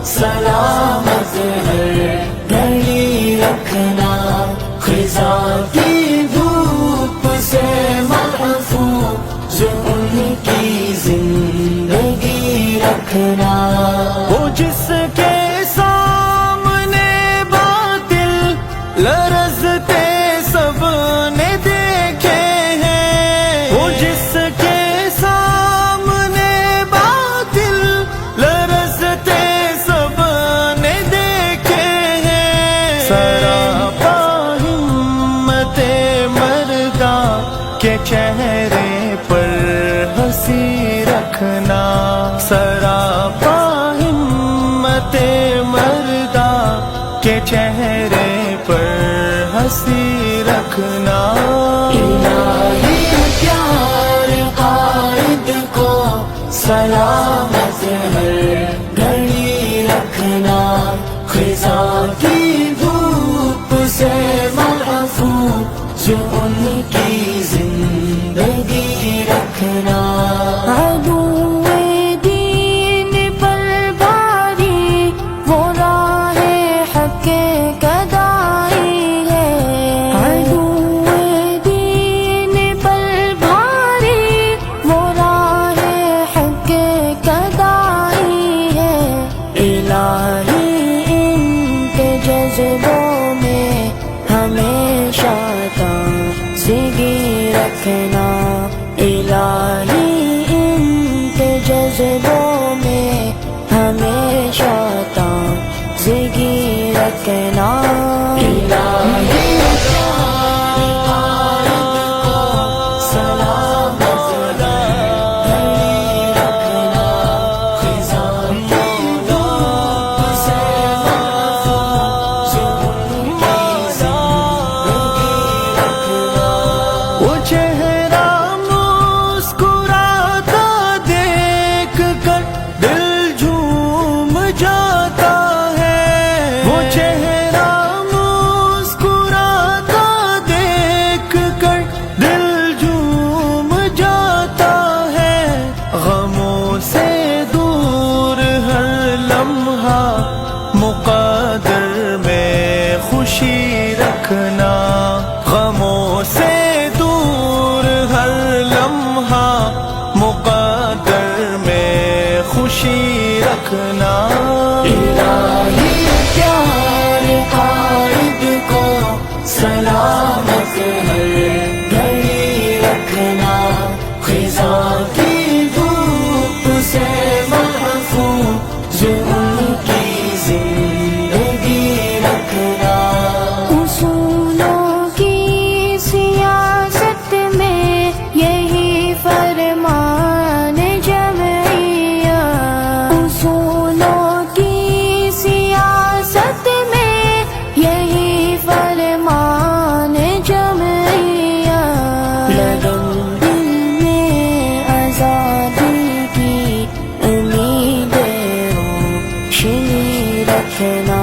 سلامت ہر گھڑی رکھنا، خزاں کی دھوپ سے محفوظ ان کی زندگی رکھنا۔ وہ جس کے سامنے باطل لرزتے سب نے دیکھے ہیں، وہ جس کے سامنے باطل لرزتے سب نے دیکھے ہیں۔ سراپا ہمت مردہ کے چہرے پر ہنسی رکھنا، سراپا ہمت مردہ کے چہرے پر ہنسی رکھنا۔ الہی پیار قائد کو سلامت ہر گھڑی رکھنا، خزاں کی دھوپ سے محفوظ ان کی زندگی رکھنا۔ عدو دین پر بھاری وہ راہ حق گدائی ہے، عدو دین پر بھاری وہ راہ حق گدائی ہے۔ الہی ان کے جذبوں میں ہمیشہ تازگی رکھنا، الہی ان کے جذبوں میں ہمیشہ تازگی رکھنا۔ الہی پیار قائد کو سلامت گھڑی رکھنا، خزاں کی دھوپ سے محفوظ ان کی زندگی رکھنا۔ وہ چہرہ مسکراتا دیکھ کر دل جھوم جاتا ہے، وہ چہرہ مسکراتا دیکھ کر دل جھوم جاتا ہے۔ غموں سے دور ہر لمحہ مقدر میں خوشی رکھنا، غموں سے دور ہر لمحہ مقدر میں خوشی رکھنا۔ الہی پیار قائد کو سلامت ہر گھڑی رکھنا، خزاں کی دھوپ سے محفوظ ان کی زندگی رکھنا۔ اصولوں کی سیاست میں یہی فرمان جمعیہ، اصولوں کی سیاست میں یہی فرمان جمعیہ۔ لگن دل میں آزادی کی امید روشنی رکھنا،